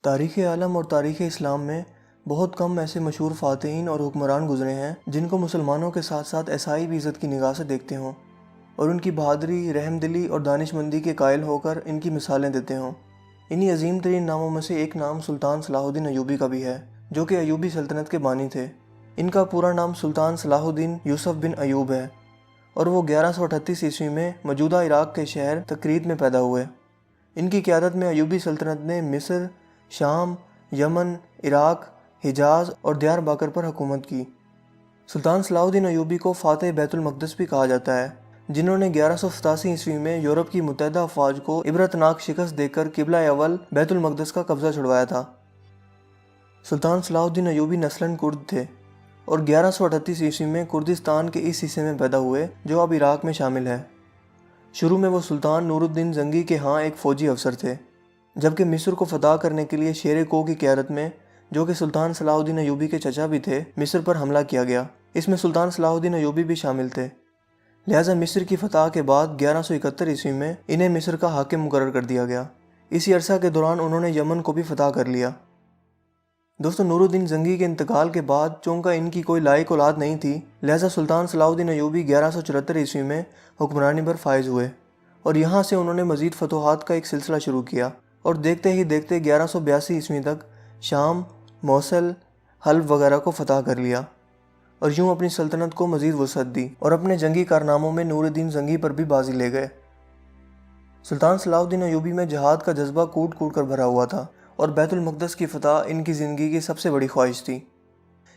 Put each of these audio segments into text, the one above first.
تاریخ عالم اور تاریخ اسلام میں بہت کم ایسے مشہور فاتحین اور حکمران گزرے ہیں جن کو مسلمانوں کے ساتھ ساتھ عیسائی بھی عزت کی نگاہ سے دیکھتے ہوں اور ان کی بہادری، رحم دلی اور دانش مندی کے قائل ہو کر ان کی مثالیں دیتے ہوں۔ انہی عظیم ترین ناموں میں سے ایک نام سلطان صلاح الدین ایوبی کا بھی ہے، جو کہ ایوبی سلطنت کے بانی تھے۔ ان کا پورا نام سلطان صلاح الدین یوسف بن ایوب ہے اور وہ 1138 عیسوی میں موجودہ عراق کے شہر تکریت میں پیدا ہوئے۔ ان کی قیادت میں ایوبی سلطنت نے مصر، شام، یمن، عراق، حجاز اور دیار باکر پر حکومت کی۔ سلطان صلاح الدین ایوبی کو فاتح بیت المقدس بھی کہا جاتا ہے، جنہوں نے 1187 عیسوی میں یورپ کی متحدہ افواج کو عبرتناک شکست دے کر قبلہ اول بیت المقدس کا قبضہ چھڑوایا تھا۔ سلطان صلاح الدین ایوبی نسلاً کرد تھے اور 1138 عیسوی میں کردستان کے اس حصے میں پیدا ہوئے جو اب عراق میں شامل ہے۔ شروع میں وہ سلطان نور الدین زنگی کے ہاں ایک فوجی افسر تھے، جبکہ مصر کو فتح کرنے کے لیے شیر کو کی قیادت میں، جو کہ سلطان صلاح الدین ایوبی کے چچا بھی تھے، مصر پر حملہ کیا گیا۔ اس میں سلطان صلاح الدین ایوبی بھی شامل تھے، لہٰذا مصر کی فتح کے بعد 1171 عیسوی میں انہیں مصر کا حاکم مقرر کر دیا گیا۔ اسی عرصہ کے دوران انہوں نے یمن کو بھی فتح کر لیا۔ دوستو، نور الدین زنگی کے انتقال کے بعد چونکہ ان کی کوئی لائق اولاد نہیں تھی، لہٰذا سلطان صلاح الدین ایوبی 1174 عیسوی میں حکمرانی پر فائز ہوئے اور یہاں سے انہوں نے مزید فتوحات کا ایک سلسلہ شروع کیا اور دیکھتے ہی دیکھتے 1182 عیسوی تک شام، موصل، حلب وغیرہ کو فتح کر لیا اور یوں اپنی سلطنت کو مزید وسعت دی اور اپنے جنگی کارناموں میں نور الدین زنگی پر بھی بازی لے گئے۔ سلطان صلاح الدین ایوبی میں جہاد کا جذبہ کوٹ کوٹ کر بھرا ہوا تھا اور بیت المقدس کی فتح ان کی زندگی کی سب سے بڑی خواہش تھی۔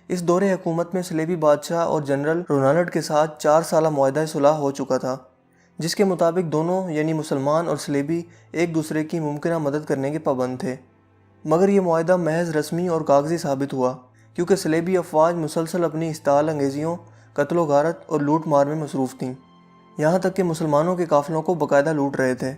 اس دور حکومت میں صلیبی بادشاہ اور جنرل رونالڈ کے ساتھ 4 سالہ معاہدہ صلح ہو چکا تھا، جس کے مطابق دونوں یعنی مسلمان اور صلیبی ایک دوسرے کی ممکنہ مدد کرنے کے پابند تھے۔ مگر یہ معاہدہ محض رسمی اور کاغذی ثابت ہوا، کیونکہ صلیبی افواج مسلسل اپنی اشتعال انگیزیوں، قتل و غارت اور لوٹ مار میں مصروف تھیں، یہاں تک کہ مسلمانوں کے قافلوں کو باقاعدہ لوٹ رہے تھے۔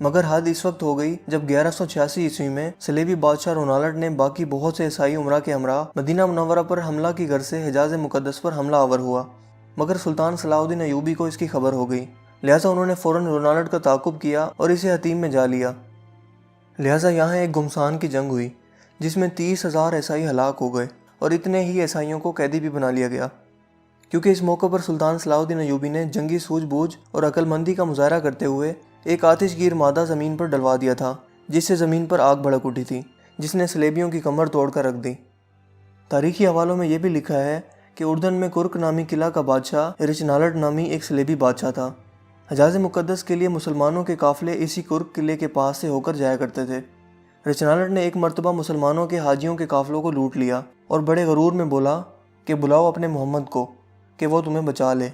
مگر حد اس وقت ہو گئی جب 1186 عیسوی میں صلیبی بادشاہ رونالڈ نے باقی بہت سے عیسائی امراء کے ہمراہ مدینہ منورہ پر حملہ کی غرض سے حجاز مقدس پر حملہ آور ہوا، مگر سلطان صلاح الدین ایوبی کو اس کی خبر ہو گئی، لہٰذا انہوں نے فوراً رونالڈ کا تعاقب کیا اور اسے حطیم میں جا لیا۔ لہٰذا یہاں ایک گھمسان کی جنگ ہوئی جس میں 30,000 عیسائی ہلاک ہو گئے اور اتنے ہی عیسائیوں کو قیدی بھی بنا لیا گیا، کیونکہ اس موقع پر سلطان صلاح الدین ایوبی نے جنگی سوجھ بوجھ اور عقل مندی کا مظاہرہ کرتے ہوئے ایک آتش گیر مادہ زمین پر ڈلوا دیا تھا، جس سے زمین پر آگ بھڑک اٹھی تھی، جس نے صلیبیوں کی کمر توڑ کر رکھ دی۔ تاریخی حوالوں میں یہ بھی لکھا ہے کہ اردن میں کرک نامی قلعہ کا بادشاہ رچنالڈ نامی ایک صلیبی بادشاہ تھا۔ حجاز مقدس کے لیے مسلمانوں کے قافلے اسی کرک قلعے کے پاس سے ہو کر جایا کرتے تھے۔ رچنالڈ نے ایک مرتبہ مسلمانوں کے حاجیوں کے قافلوں کو لوٹ لیا اور بڑے غرور میں بولا کہ بلاؤ اپنے محمد کو کہ وہ تمہیں بچا لے،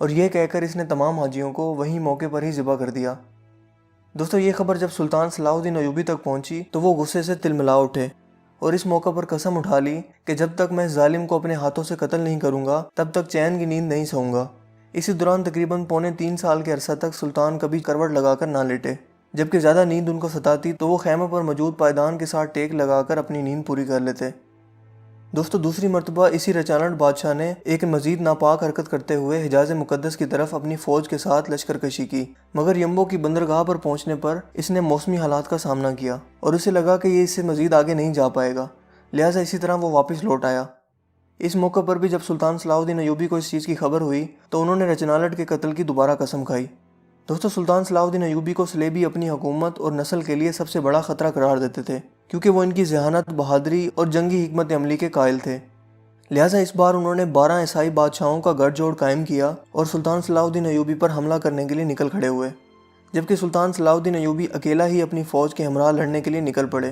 اور یہ کہہ کر اس نے تمام حاجیوں کو وہیں موقع پر ہی ذبح کر دیا۔ دوستو، یہ خبر جب سلطان صلاح الدین ایوبی تک پہنچی تو وہ غصے سے تلملا اٹھے اور اس موقع پر قسم اٹھا لی کہ جب تک میں اس ظالم کو اپنے ہاتھوں سے قتل نہیں کروں گا تب تک چین کی نیند نہیں سوؤں گا۔ اسی دوران تقریباً 3.25 سال کے عرصہ تک سلطان کبھی کروٹ لگا کر نہ لیٹے، جبکہ زیادہ نیند ان کو ستاتی تو وہ خیمے پر موجود پائیدان کے ساتھ ٹیک لگا کر اپنی نیند پوری کر لیتے۔ دوستو، دوسری مرتبہ اسی رچانڈ بادشاہ نے ایک مزید ناپاک حرکت کرتے ہوئے حجاز مقدس کی طرف اپنی فوج کے ساتھ لشکر کشی کی، مگر یمبو کی بندرگاہ پر پہنچنے پر اس نے موسمی حالات کا سامنا کیا اور اسے لگا کہ یہ اس سے مزید آگے نہیں جا پائے گا، لہٰذا اسی طرح وہ واپس لوٹ آیا۔ اس موقع پر بھی جب سلطان صلاح الدین ایوبی کو اس چیز کی خبر ہوئی تو انہوں نے رچنالڈ کے قتل کی دوبارہ قسم کھائی۔ دوستو، سلطان صلاح الدین ایوبی کو صلیبی اپنی حکومت اور نسل کے لیے سب سے بڑا خطرہ قرار دیتے تھے، کیونکہ وہ ان کی ذہانت، بہادری اور جنگی حکمت عملی کے قائل تھے۔ لہٰذا اس بار انہوں نے 12 عیسائی بادشاہوں کا گٹھ جوڑ قائم کیا اور سلطان صلاح الدین ایوبی پر حملہ کرنے کے لیے نکل کھڑے ہوئے، جبکہ سلطان صلاح الدین ایوبی اکیلا ہی اپنی فوج کے ہمراہ لڑنے کے لیے نکل پڑے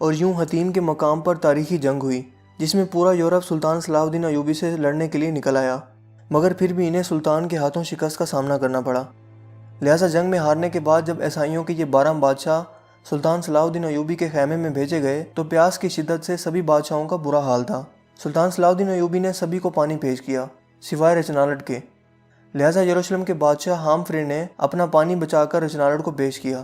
اور یوں حطیم کے مقام پر تاریخی جنگ ہوئی جس میں پورا یورپ سلطان صلاح الدین ایوبی سے لڑنے کے لیے نکل آیا، مگر پھر بھی انہیں سلطان کے ہاتھوں شکست کا سامنا کرنا پڑا۔ لہٰذا جنگ میں ہارنے کے بعد جب عیسائیوں کے یہ 12 بادشاہ سلطان صلاح الدین ایوبی کے خیمے میں بھیجے گئے تو پیاس کی شدت سے سبھی بادشاہوں کا برا حال تھا۔ سلطان صلاح الدین ایوبی نے سبھی کو پانی پیش کیا سوائے رچنالڈ کے، لہٰذا یروشلم کے بادشاہ ہامفرے نے اپنا پانی بچا کر رچنالڈ کو پیش کیا۔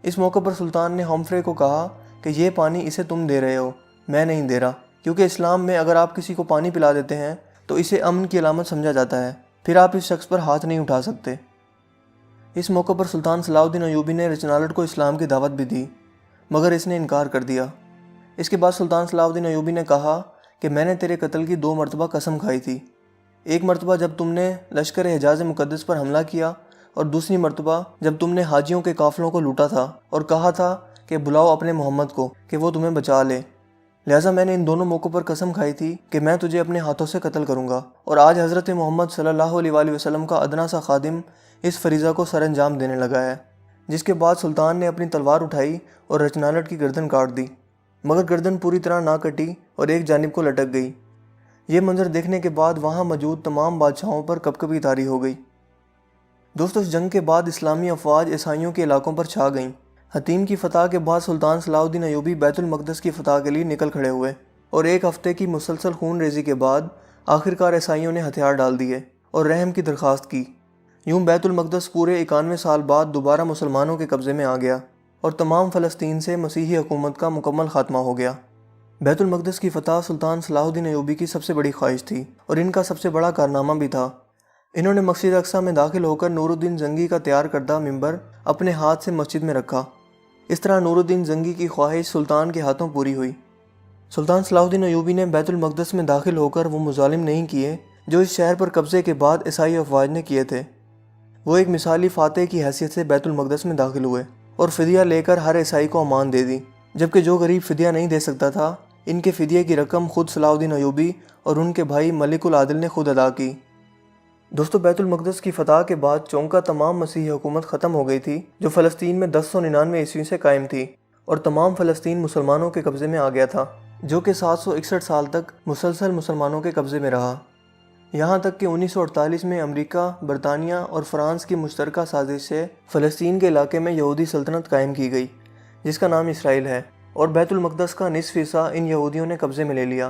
اس موقع پر سلطان نے ہامفرے کو کہا کہ یہ پانی اسے تم دے رہے ہو، میں نہیں دے رہا، کیونکہ اسلام میں اگر آپ کسی کو پانی پلا دیتے ہیں تو اسے امن کی علامت سمجھا جاتا ہے، پھر آپ اس شخص پر ہاتھ نہیں اٹھا سکتے۔ اس موقع پر سلطان صلاح الدین ایوبی نے رچنالڈ کو اسلام کی دعوت بھی دی، مگر اس نے انکار کر دیا اس کے بعد سلطان صلاح الدین ایوبی نے کہا کہ میں نے تیرے قتل کی 2 مرتبہ قسم کھائی تھی، ایک مرتبہ جب تم نے لشکر حجاز مقدس پر حملہ کیا، اور دوسری مرتبہ جب تم نے حاجیوں کے قافلوں کو لوٹا تھا اور کہا تھا کہ بلاؤ اپنے محمد کو کہ وہ تمہیں بچا لے۔ لہٰذا میں نے ان دونوں موقعوں پر قسم کھائی تھی کہ میں تجھے اپنے ہاتھوں سے قتل کروں گا، اور آج حضرت محمد صلی اللہ علیہ وآلہ وسلم کا ادنا سا خادم اس فریضہ کو سر انجام دینے لگا ہے۔ جس کے بعد سلطان نے اپنی تلوار اٹھائی اور رچنالٹ کی گردن کاٹ دی، مگر گردن پوری طرح نہ کٹی اور ایک جانب کو لٹک گئی۔ یہ منظر دیکھنے کے بعد وہاں موجود تمام بادشاہوں پر کپکپی طاری ہو گئی۔ دوستو، اس جنگ کے بعد اسلامی افواج عیسائیوں کے علاقوں پر چھا گئیں۔ حطیم کی فتح کے بعد سلطان صلاح الدین ایوبی بیت المقدس کی فتح کے لیے نکل کھڑے ہوئے، اور ایک ہفتے کی مسلسل خون ریزی کے بعد آخرکار عیسائیوں نے ہتھیار ڈال دیے اور رحم کی درخواست کی۔ یوں بیت المقدس پورے 91 سال بعد دوبارہ مسلمانوں کے قبضے میں آ گیا، اور تمام فلسطین سے مسیحی حکومت کا مکمل خاتمہ ہو گیا۔ بیت المقدس کی فتح سلطان صلاح الدین ایوبی کی سب سے بڑی خواہش تھی، اور ان کا سب سے بڑا کارنامہ بھی تھا۔ انہوں نے مسجد اقصیٰ میں داخل ہو کر نور الدین زنگی کا تیار کردہ منبر اپنے ہاتھ سے مسجد میں رکھا۔ اس طرح نور الدین زنگی کی خواہش سلطان کے ہاتھوں پوری ہوئی۔ سلطان صلاح الدین ایوبی نے بیت المقدس میں داخل ہو کر وہ مظالم نہیں کیے جو اس شہر پر قبضے کے بعد عیسائی افواج نے کیے تھے۔ وہ ایک مثالی فاتح کی حیثیت سے بیت المقدس میں داخل ہوئے اور فدیہ لے کر ہر عیسائی کو امان دے دی، جبکہ جو غریب فدیہ نہیں دے سکتا تھا، ان کے فدیے کی رقم خود صلاح الدین ایوبی اور ان کے بھائی ملک العادل نے خود ادا کی۔ دوستو، بیت المقدس کی فتح کے بعد چونکہ تمام مسیحی حکومت ختم ہو گئی تھی جو فلسطین میں 1099 عیسوی سے قائم تھی، اور تمام فلسطین مسلمانوں کے قبضے میں آ گیا تھا، جو کہ 761 سال تک مسلسل مسلمانوں کے قبضے میں رہا، یہاں تک کہ 1948 میں امریکہ، برطانیہ اور فرانس کی مشترکہ سازش سے فلسطین کے علاقے میں یہودی سلطنت قائم کی گئی جس کا نام اسرائیل ہے، اور بیت المقدس کا نصف حصہ ان یہودیوں نے قبضے میں لے لیا۔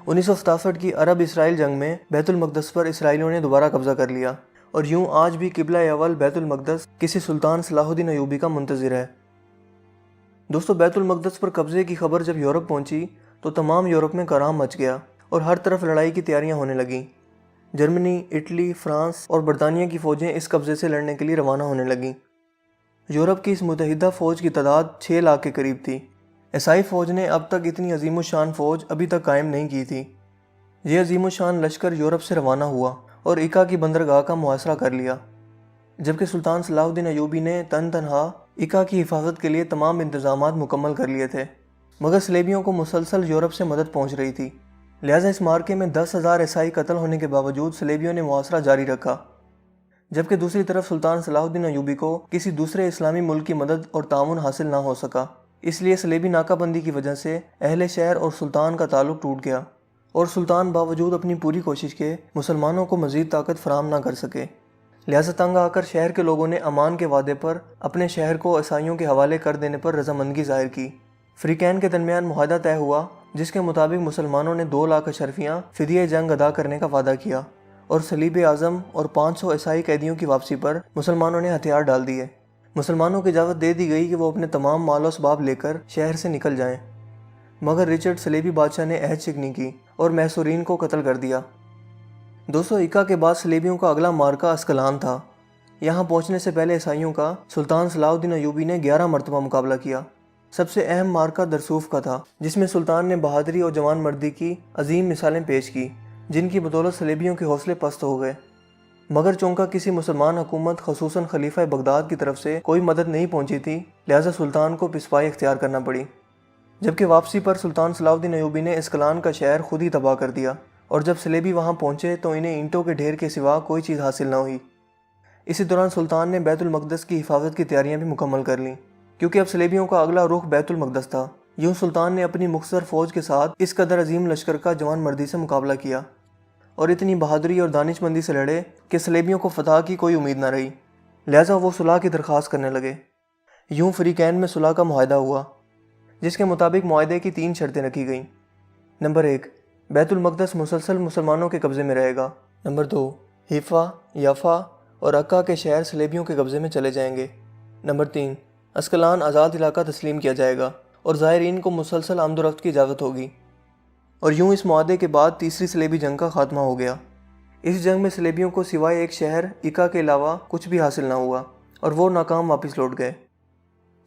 1967 کی عرب اسرائیل جنگ میں بیت المقدس پر اسرائیلیوں نے دوبارہ قبضہ کر لیا، اور یوں آج بھی قبلہ اول بیت المقدس کسی سلطان صلاح الدین ایوبی کا منتظر ہے۔ دوستو، بیت المقدس پر قبضے کی خبر جب یورپ پہنچی تو تمام یورپ میں کوہرام مچ گیا اور ہر طرف لڑائی کی تیاریاں ہونے لگیں۔ جرمنی، اٹلی، فرانس اور برطانیہ کی فوجیں اس قبضے سے لڑنے کے لیے روانہ ہونے لگیں۔ یورپ کی اس متحدہ فوج کی تعداد 6 لاکھ کے قریب تھی۔ عیسائی فوج نے اب تک اتنی عظیم الشان فوج ابھی تک قائم نہیں کی تھی۔ یہ عظیم الشان لشکر یورپ سے روانہ ہوا اور عکا کی بندرگاہ کا محاصرہ کر لیا، جبکہ سلطان صلاح الدین ایوبی نے تنہا عکا کی حفاظت کے لیے تمام انتظامات مکمل کر لیے تھے، مگر صلیبیوں کو مسلسل یورپ سے مدد پہنچ رہی تھی، لہٰذا اس مارکے میں 10,000 عیسائی قتل ہونے کے باوجود صلیبیوں نے محاصرہ جاری رکھا، جبکہ دوسری طرف سلطان صلاح الدین ایوبی کو کسی دوسرے اسلامی ملک کی مدد اور تعاون حاصل نہ ہو سکا۔ اس لیے صلیبی ناکہ بندی کی وجہ سے اہل شہر اور سلطان کا تعلق ٹوٹ گیا، اور سلطان باوجود اپنی پوری کوشش کے مسلمانوں کو مزید طاقت فراہم نہ کر سکے، لہٰذا تنگ آ کر شہر کے لوگوں نے امان کے وعدے پر اپنے شہر کو عیسائیوں کے حوالے کر دینے پر رضامندگی ظاہر کی۔ فریقین کے درمیان معاہدہ طے ہوا جس کے مطابق مسلمانوں نے 2 لاکھ اشرفیاں فدیہ جنگ ادا کرنے کا وعدہ کیا، اور صلیب اعظم اور 500 عیسائی قیدیوں کی واپسی پر مسلمانوں نے ہتھیار ڈال دیے۔ مسلمانوں کو اجازت دے دی گئی کہ وہ اپنے تمام مال و اسباب لے کر شہر سے نکل جائیں، مگر رچرڈ صلیبی بادشاہ نے عہد شکنی کی اور محصورین کو قتل کر دیا۔ دوستو، عکا کے بعد صلیبیوں کا اگلا مارکہ اسکلان تھا۔ یہاں پہنچنے سے پہلے عیسائیوں کا سلطان صلاح الدین ایوبی نے 11 مرتبہ مقابلہ کیا۔ سب سے اہم مارکہ درسوف کا تھا، جس میں سلطان نے بہادری اور جوان مردی کی عظیم مثالیں پیش کی، جن کی بدولت صلیبیوں کے حوصلے پست ہو گئے، مگر چونکہ کسی مسلمان حکومت خصوصاً خلیفہ بغداد کی طرف سے کوئی مدد نہیں پہنچی تھی، لہٰذا سلطان کو پسپائی اختیار کرنا پڑی، جبکہ واپسی پر سلطان صلاح الدین ایوبی نے اسکلان کا شہر خود ہی تباہ کر دیا، اور جب صلیبی وہاں پہنچے تو انہیں اینٹوں کے ڈھیر کے سوا کوئی چیز حاصل نہ ہوئی۔ اسی دوران سلطان نے بیت المقدس کی حفاظت کی تیاریاں بھی مکمل کر لیں، کیونکہ اب صلیبیوں کا اگلا رخ بیت المقدس تھا۔ یوں سلطان نے اپنی مختصر فوج کے ساتھ اس قدر عظیم لشکر کا جوان مردی سے مقابلہ کیا، اور اتنی بہادری اور دانش مندی سے لڑے کہ صلیبیوں کو فتح کی کوئی امید نہ رہی، لہٰذا وہ صلح کی درخواست کرنے لگے۔ یوں فریقین میں صلح کا معاہدہ ہوا، جس کے مطابق معاہدے کی 3 شرطیں رکھی گئیں۔ نمبر 1، بیت المقدس مسلسل مسلمانوں کے قبضے میں رہے گا۔ نمبر 2، حیفا، یافا اور عکا کے شہر صلیبیوں کے قبضے میں چلے جائیں گے۔ نمبر 3، اسکلان آزاد علاقہ تسلیم کیا جائے گا اور زائرین کو مسلسل آمد و رفت کی اجازت ہوگی۔ اور یوں اس معاہدے کے بعد تیسری صلیبی جنگ کا خاتمہ ہو گیا۔ اس جنگ میں صلیبیوں کو سوائے ایک شہر عکا کے علاوہ کچھ بھی حاصل نہ ہوا، اور وہ ناکام واپس لوٹ گئے۔